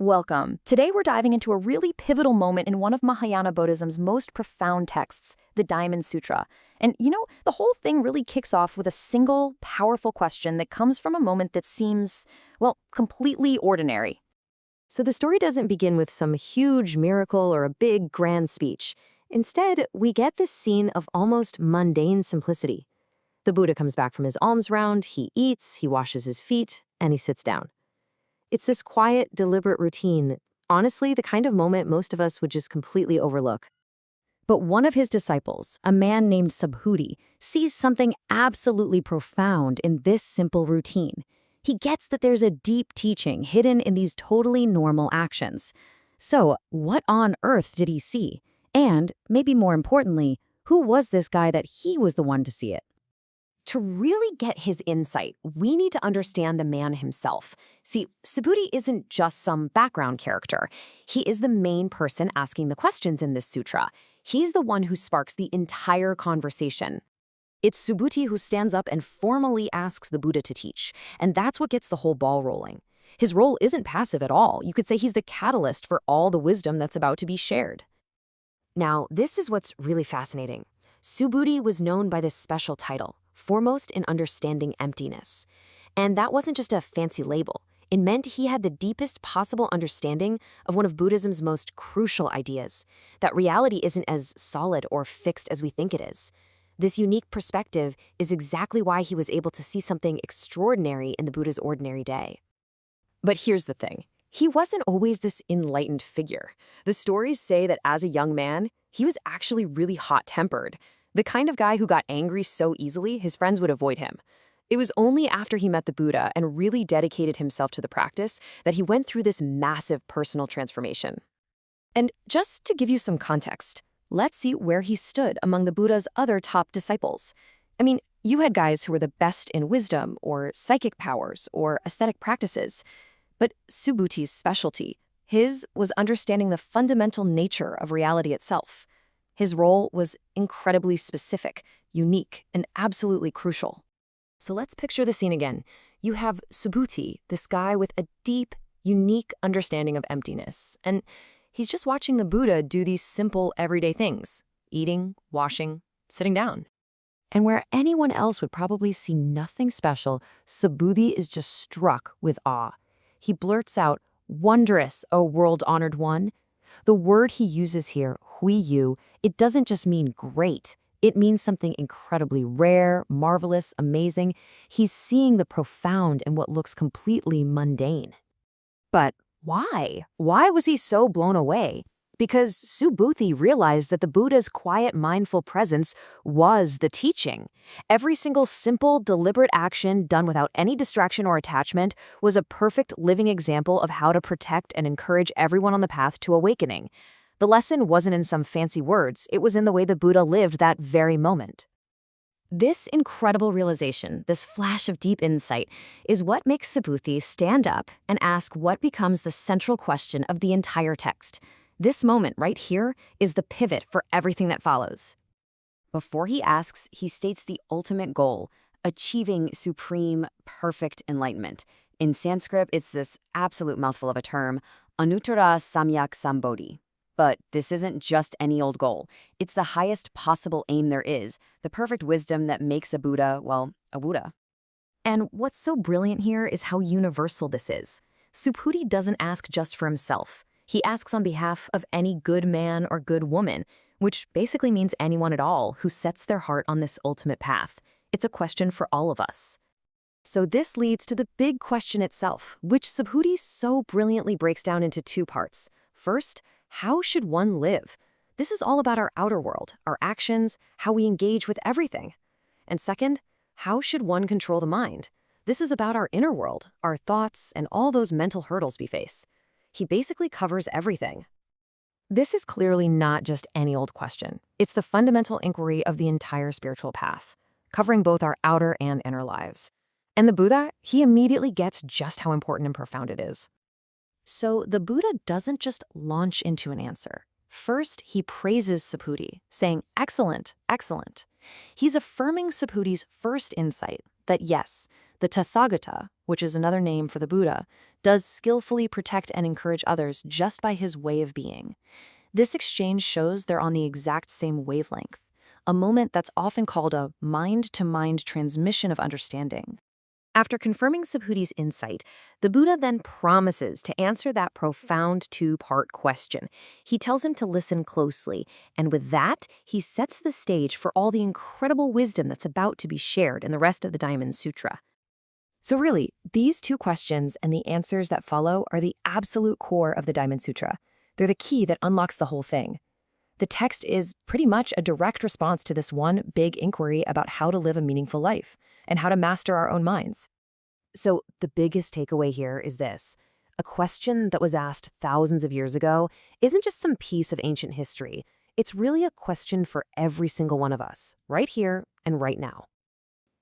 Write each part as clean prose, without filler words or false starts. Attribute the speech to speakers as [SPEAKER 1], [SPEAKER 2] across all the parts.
[SPEAKER 1] Welcome. Today we're diving into a really pivotal moment in one of Mahayana Buddhism's most profound texts, the Diamond Sutra. And the whole thing really kicks off with a single, powerful question that comes from a moment that seems, well, completely ordinary.
[SPEAKER 2] So the story doesn't begin with some huge miracle or a big grand speech. Instead, we get this scene of almost mundane simplicity. The Buddha comes back from his alms round, he eats, he washes his feet, and he sits down. It's this quiet, deliberate routine, honestly, the kind of moment most of us would just completely overlook.
[SPEAKER 1] But one of his disciples, a man named Subhūti, sees something absolutely profound in this simple routine. He gets that there's a deep teaching hidden in these totally normal actions. So, what on earth did he see? And, maybe more importantly, who was this guy that he was the one to see it?
[SPEAKER 2] To really get his insight, we need to understand the man himself. See, Subhūti isn't just some background character. He is the main person asking the questions in this sutra. He's the one who sparks the entire conversation. It's Subhūti who stands up and formally asks the Buddha to teach, and that's what gets the whole ball rolling. His role isn't passive at all. You could say he's the catalyst for all the wisdom that's about to be shared. Now, this is what's really fascinating. Subhūti was known by this special title, foremost in understanding emptiness. And that wasn't just a fancy label. It meant he had the deepest possible understanding of one of Buddhism's most crucial ideas, that reality isn't as solid or fixed as we think it is. This unique perspective is exactly why he was able to see something extraordinary in the Buddha's ordinary day. But here's the thing. He wasn't always this enlightened figure. The stories say that as a young man, he was actually really hot-tempered. The kind of guy who got angry so easily, his friends would avoid him. It was only after he met the Buddha and really dedicated himself to the practice that he went through this massive personal transformation. And just to give you some context, let's see where he stood among the Buddha's other top disciples. I mean, you had guys who were the best in wisdom or psychic powers or aesthetic practices. But Subhūti's specialty, his was understanding the fundamental nature of reality itself. His role was incredibly specific, unique, and absolutely crucial. So let's picture the scene again. You have Subhūti, this guy with a deep, unique understanding of emptiness, and he's just watching the Buddha do these simple, everyday things: eating, washing, sitting down. And where anyone else would probably see nothing special, Subhūti is just struck with awe. He blurts out, "Wondrous, O world-honored one." The word he uses here, huiyu, it doesn't just mean great. It means something incredibly rare, marvelous, amazing. He's seeing the profound in what looks completely mundane. But why? Why was he so blown away? Because Subhūti realized that the Buddha's quiet, mindful presence was the teaching. Every single simple, deliberate action done without any distraction or attachment was a perfect living example of how to protect and encourage everyone on the path to awakening. The lesson wasn't in some fancy words, it was in the way the Buddha lived that very moment. This incredible realization, this flash of deep insight, is what makes Subhūti stand up and ask what becomes the central question of the entire text. This moment right here is the pivot for everything that follows. Before he asks, he states the ultimate goal, achieving supreme, perfect enlightenment. In Sanskrit, it's this absolute mouthful of a term, anuttara samyak sambodhi. But this isn't just any old goal. It's the highest possible aim there is, the perfect wisdom that makes a Buddha, well, a Buddha. And what's so brilliant here is how universal this is. Subhūti doesn't ask just for himself. He asks on behalf of any good man or good woman, which basically means anyone at all who sets their heart on this ultimate path. It's a question for all of us. So this leads to the big question itself, which Subhūti so brilliantly breaks down into two parts. First, how should one live? This is all about our outer world, our actions, how we engage with everything. And second, how should one control the mind? This is about our inner world, our thoughts, and all those mental hurdles we face. He basically covers everything. This is clearly not just any old question. It's the fundamental inquiry of the entire spiritual path, covering both our outer and inner lives. And the Buddha, he immediately gets just how important and profound it is. So the Buddha doesn't just launch into an answer. First, he praises Subhūti, saying, "Excellent, excellent." He's affirming Subhūti's first insight that yes, the Tathagata,
[SPEAKER 1] which is another name for the Buddha, does skillfully protect and encourage others just by his way of being. This exchange shows they're on the exact same wavelength, a moment that's often called a mind-to-mind transmission of understanding.
[SPEAKER 2] After confirming Subhūti's insight, the Buddha then promises to answer that profound two-part question. He tells him to listen closely, and with that, he sets the stage for all the incredible wisdom that's about to be shared in the rest of the Diamond Sutra. So really, these two questions and the answers that follow are the absolute core of the Diamond Sutra. They're the key that unlocks the whole thing. The text is pretty much a direct response to this one big inquiry about how to live a meaningful life and how to master our own minds. So the biggest takeaway here is this. A question that was asked thousands of years ago isn't just some piece of ancient history. It's really a question for every single one of us, right here and right now.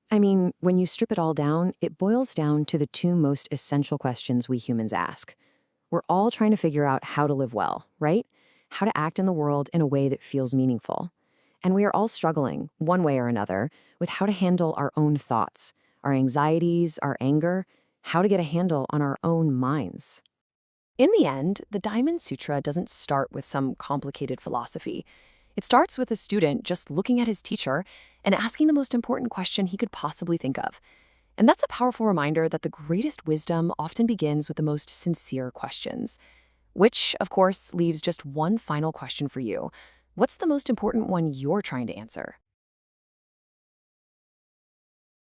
[SPEAKER 2] I mean, when you strip it all down, it boils down to the two most essential questions we humans ask. We're all trying to figure out how to live well, right? How to act in the world in a way that feels meaningful. And we are all struggling, one way or another, with how to handle our own thoughts, our anxieties, our anger, how to get a handle on our own minds. In the end, the Diamond Sutra doesn't start with some complicated philosophy. It starts with a student just looking at his teacher and asking the most important question he could possibly think of. And that's a powerful reminder that the greatest wisdom often begins with the most sincere questions. Which, of course, leaves just one final question for you. What's the most important one you're trying to answer?